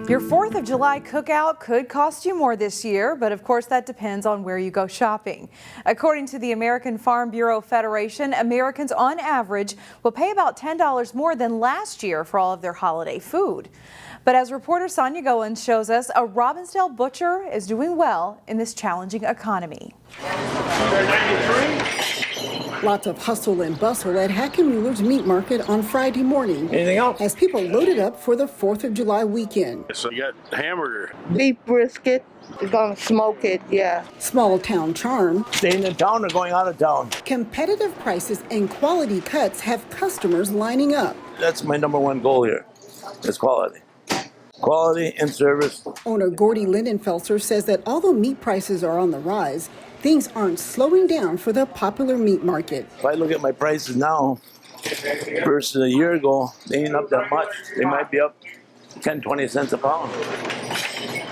Your 4th of July cookout could cost you more this year, but of course that depends on where you go shopping. According to the American Farm Bureau Federation, Americans on average will pay about $10 more than last year for all of their holiday food. But as reporter Sonia Goins shows us, a Robbinsdale butcher is doing well in this challenging economy. Lots of hustle and bustle at Hackenmueller's meat market on Friday morning. Anything else? As people loaded up for the 4th of July weekend. So you got hamburger. Beef brisket. We're gonna smoke it, yeah. Small town charm. Staying in town or going out of town? Competitive prices and quality cuts have customers lining up. That's my number one goal here. Is quality. Quality and service. Owner Gordy Lindenfelser says that although meat prices are on the rise, things aren't slowing down for the popular meat market. If I look at my prices now versus a year ago, they ain't up that much. They might be up 10, 20 cents a pound.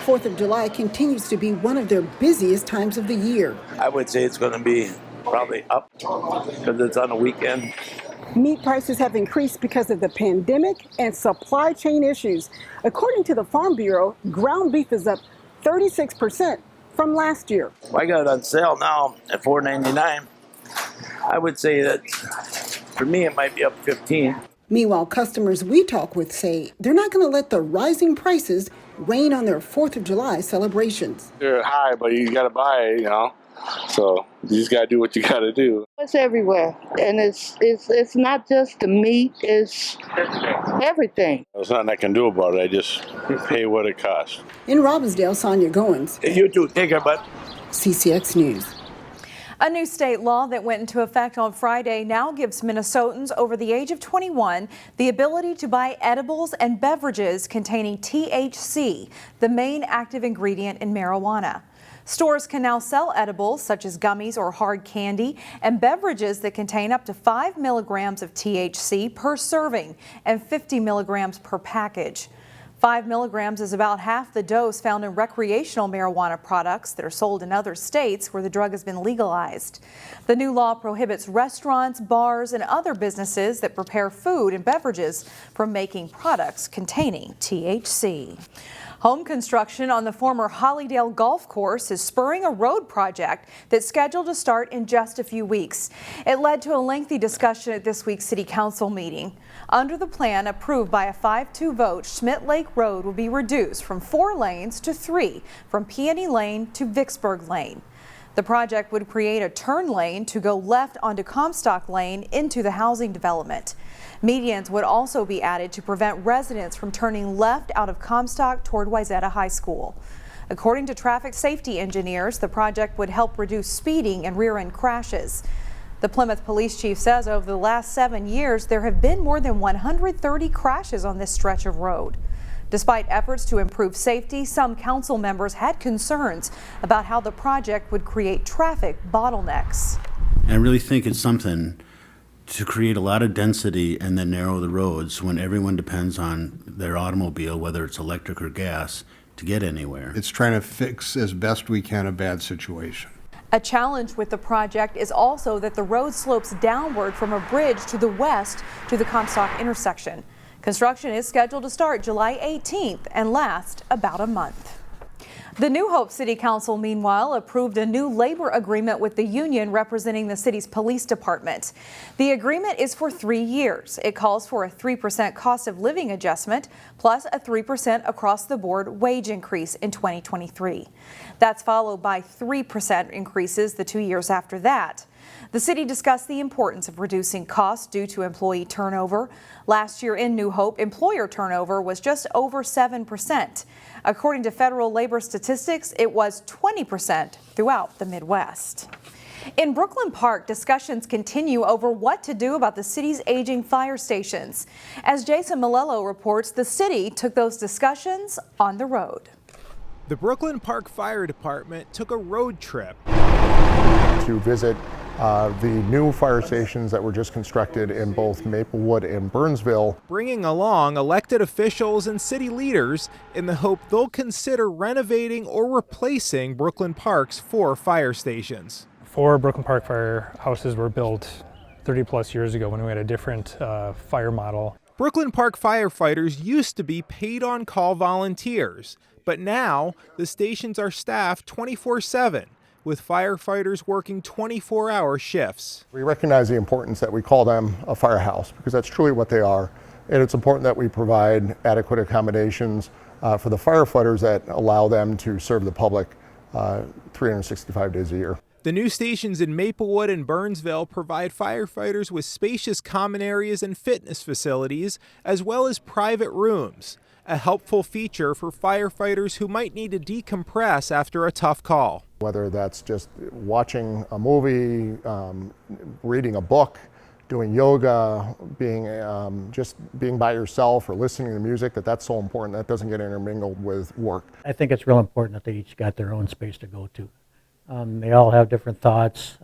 4th of July continues to be one of their busiest times of the year. I would say it's going to be probably up because it's on a weekend. Meat prices have increased because of the pandemic and supply chain issues. According to the Farm Bureau, ground beef is up 36% from last year. I got it on sale now at $4.99. I would say that for me it might be up 15. Meanwhile, customers we talk with say they're not going to let the rising prices rain on their 4th of July celebrations. They're high, but you got to buy it, So you just got to do what you got to do. It's everywhere, and it's not just the meat, it's everything. There's nothing I can do about it. I just pay what it costs. In Robbinsdale, Sonia Goins. You too. Take care, bud. CCX News. A new state law that went into effect on Friday now gives Minnesotans over the age of 21 the ability to buy edibles and beverages containing THC, the main active ingredient in marijuana. Stores can now sell edibles such as gummies or hard candy and beverages that contain up to 5 milligrams of THC per serving and 50 milligrams per package. 5 milligrams is about half the dose found in recreational marijuana products that are sold in other states where the drug has been legalized. The new law prohibits restaurants, bars, and other businesses that prepare food and beverages from making products containing THC. Home construction on the former Hollydale Golf Course is spurring a road project that's scheduled to start in just a few weeks. It led to a lengthy discussion at this week's City Council meeting. Under the plan approved by a 5-2 vote, Schmidt Lake Road will be reduced from 4 lanes to 3, from Peony Lane to Vicksburg Lane. The project would create a turn lane to go left onto Comstock Lane into the housing development. Medians would also be added to prevent residents from turning left out of Comstock toward Wayzata High School. According to traffic safety engineers, the project would help reduce speeding and rear-end crashes. The Plymouth police chief says over the last 7 years, there have been more than 130 crashes on this stretch of road. Despite efforts to improve safety, some council members had concerns about how the project would create traffic bottlenecks. I really think it's something to create a lot of density and then narrow the roads when everyone depends on their automobile, whether it's electric or gas, to get anywhere. It's trying to fix as best we can a bad situation. A challenge with the project is also that the road slopes downward from a bridge to the west to the Comstock intersection. Construction is scheduled to start July 18th and last about a month. The New Hope City Council, meanwhile, approved a new labor agreement with the union representing the city's police department. The agreement is for 3 years. It calls for a 3% cost of living adjustment plus a 3% across-the-board wage increase in 2023. That's followed by 3% increases the 2 years after that. The city discussed the importance of reducing costs due to employee turnover. Last year in New Hope, employer turnover was just over 7%. According to federal labor statistics, it was 20% throughout the Midwest. In Brooklyn Park, discussions continue over what to do about the city's aging fire stations. As Jason Malello reports, the city took those discussions on the road. The Brooklyn Park Fire Department took a road trip to visit the new fire stations that were just constructed in both Maplewood and Burnsville, bringing along elected officials and city leaders in the hope they'll consider renovating or replacing Brooklyn Park's 4 fire stations. 4 Brooklyn Park firehouses were built 30 plus years ago when we had a different fire model. Brooklyn Park firefighters used to be paid-on-call volunteers, but now the stations are staffed 24/7, with firefighters working 24-hour shifts. We recognize the importance that we call them a firehouse, because that's truly what they are. And it's important that we provide adequate accommodations for the firefighters that allow them to serve the public 365 days a year. The new stations in Maplewood and Burnsville provide firefighters with spacious common areas and fitness facilities, as well as private rooms, a helpful feature for firefighters who might need to decompress after a tough call. Whether that's just watching a movie, reading a book, doing yoga, just being by yourself or listening to music, that's so important. That doesn't get intermingled with work. I think it's real important that they each got their own space to go to. They all have different thoughts.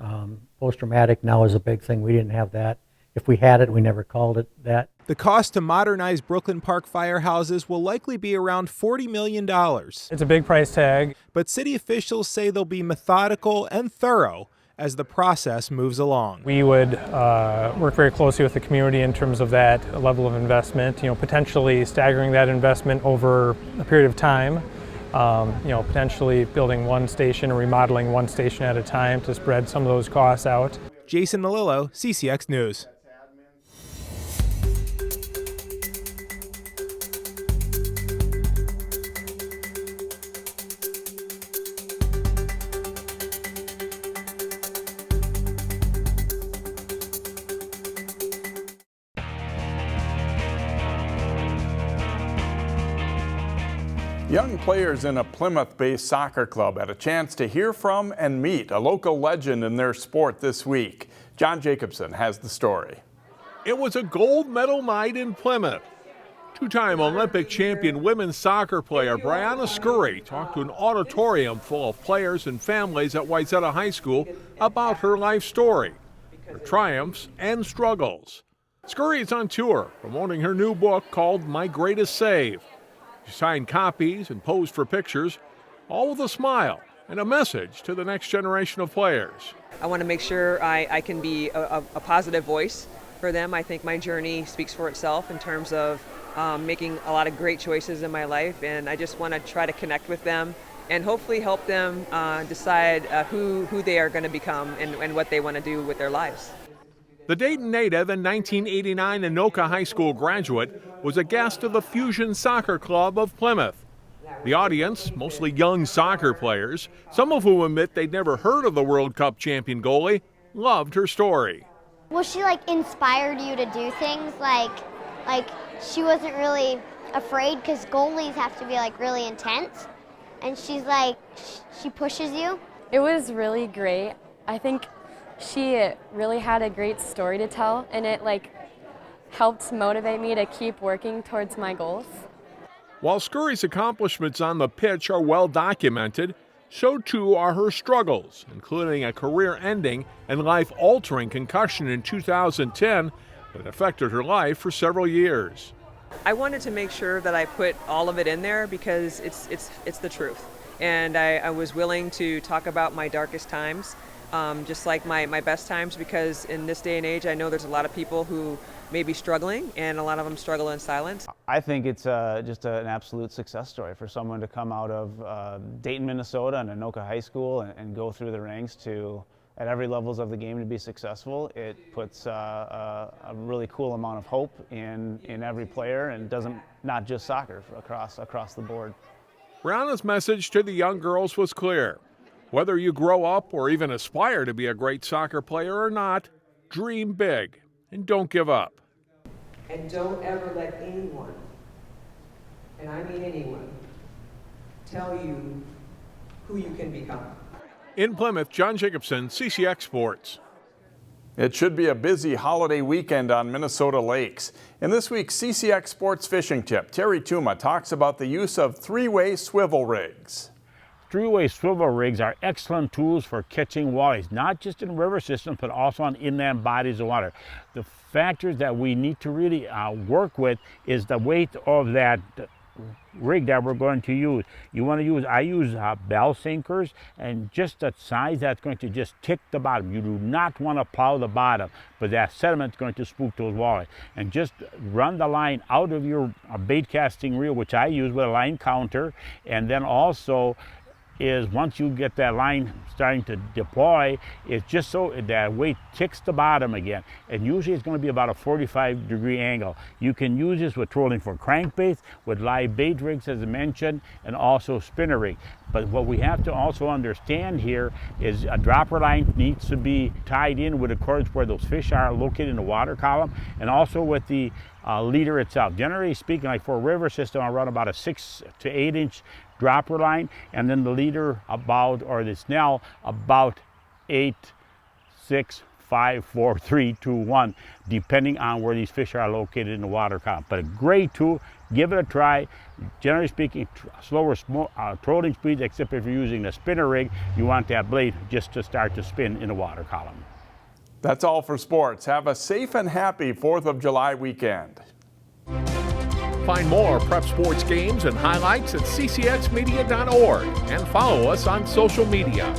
Post-traumatic now is a big thing. We didn't have that. If we had it, we never called it that. The cost to modernize Brooklyn Park firehouses will likely be around $40 million. It's a big price tag. But city officials say they'll be methodical and thorough as the process moves along. We would work very closely with the community in terms of that level of investment, potentially staggering that investment over a period of time. Potentially building one station or remodeling one station at a time to spread some of those costs out. Jason Melillo, CCX News. Young players in a Plymouth-based soccer club had a chance to hear from and meet a local legend in their sport this week. John Jacobson has the story. It was a gold medal night in Plymouth. Two-time Olympic champion women's soccer player Briana Scurry talked to an auditorium full of players and families at Wayzata High School about her life story, her triumphs and struggles. Scurry is on tour promoting her new book called My Greatest Save. She signed copies and posed for pictures, all with a smile and a message to the next generation of players. I want to make sure I can be a positive voice for them. I think my journey speaks for itself in terms of making a lot of great choices in my life, and I just want to try to connect with them and hopefully help them decide who they are going to become and what they want to do with their lives. The Dayton native and 1989 Anoka High School graduate was a guest of the Fusion Soccer Club of Plymouth. The audience, mostly young soccer players, some of whom admit they'd never heard of the World Cup champion goalie, loved her story. Well, she inspired you to do things like she wasn't really afraid because goalies have to be really intense, and she's she pushes you. It was really great. I think she really had a great story to tell, and it helped motivate me to keep working towards my goals. While Scurry's accomplishments on the pitch are well documented, so too are her struggles, including a career-ending and life-altering concussion in 2010 that affected her life for several years. I wanted to make sure that I put all of it in there because it's the truth, and I was willing to talk about my darkest times. Just like my best times, because in this day and age, I know there's a lot of people who may be struggling, and a lot of them struggle in silence. I think it's just an absolute success story for someone to come out of Dayton, Minnesota, and Anoka High School and go through the ranks to, at every levels of the game, to be successful. It puts a really cool amount of hope in every player, and not just soccer, across the board. Briana's message to the young girls was clear. Whether you grow up or even aspire to be a great soccer player or not, dream big and don't give up. And don't ever let anyone, and I mean anyone, tell you who you can become. In Plymouth, John Jacobson, CCX Sports. It should be a busy holiday weekend on Minnesota lakes. In this week's CCX Sports Fishing Tip, Terry Tuma talks about the use of three-way swivel rigs. Three-way swivel rigs are excellent tools for catching walleyes, not just in river systems, but also on inland bodies of water. The factors that we need to really work with is the weight of that rig that we're going to use. You want to use, I use bell sinkers, and just that size that's going to just tick the bottom. You do not want to plow the bottom, but that sediment's going to spook those walleye. And just run the line out of your bait casting reel, which I use with a line counter, and then also is once you get that line starting to deploy, it's just so that weight ticks the bottom again. And usually it's going to be about a 45-degree angle. You can use this with trolling for crankbaits, with live bait rigs, as I mentioned, and also spinner rig. But what we have to also understand here is a dropper line needs to be tied in with the cords where those fish are located in the water column, and also with the leader itself. Generally speaking, like for a river system, I run about a 6 to 8 inch dropper line, and then the leader about, or the snell, about 8, 6, 5, 4, 3, 2, 1, depending on where these fish are located in the water column. But a great tool, give it a try. Generally speaking, slower trolling speeds, except if you're using a spinner rig, you want that blade just to start to spin in the water column. That's all for sports. Have a safe and happy 4th of July weekend. Find more prep sports games and highlights at ccxmedia.org and follow us on social media.